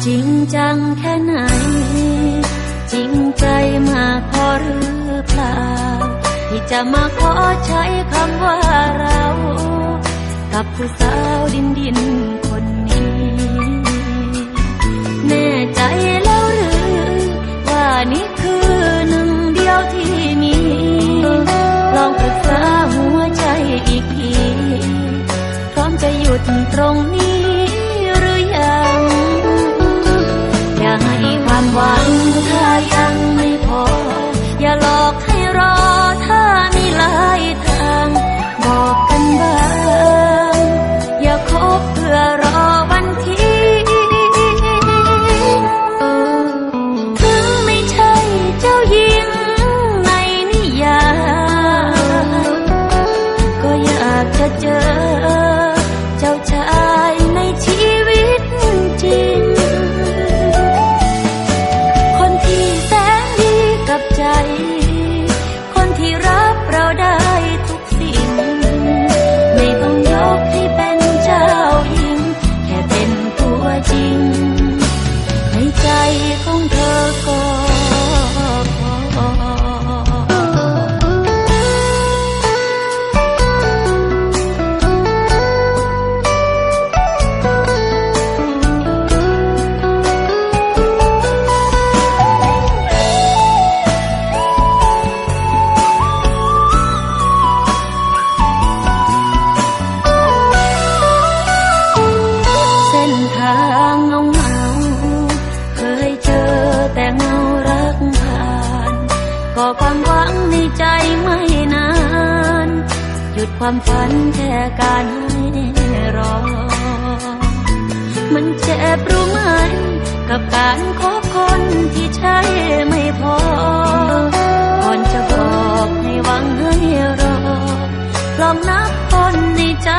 จริงจังแค่ไหนจริงใจมากพอหรือเปล่าที่จะมาขอใช้คำว่าเรากับผู้สาวดินคนนี้แน่ใจแล้วหรือว่านี่คือหนึ่งเดียวที่มีลองปรึกษาหัวใจอีกทีพร้อมจะหยุดตรงนี้หรือยังอย่าให้ความหวังถ้ายังไม่พออย่าหลอกให้รอถ้ามีหลายทางบอกกันบ้างอย่าคบเพื่อรอวันที่ถึงไม่ใช่เจ้าหญิงในนิยายก็อยากจะเจอเจ้าชายในชีวิตจริงคนที่แสนดีกับใจคนที่รับเราได้ทุกสิ่งไม่ต้องยกให้เป็นเจ้าหญิงแค่เป็นตัวจริงในใจของเธอก็พอเส้นทางเงาเคยเจอแต่เงารักผ่านก่อความหวังในใจไม่นานหยุดความฝันแค่การให้รอมันเจ็บรู้ไหมกับการคบคนที่ใช่ไม่พอก่อนจะบอกให้หวังให้รอลองนับคนในใจ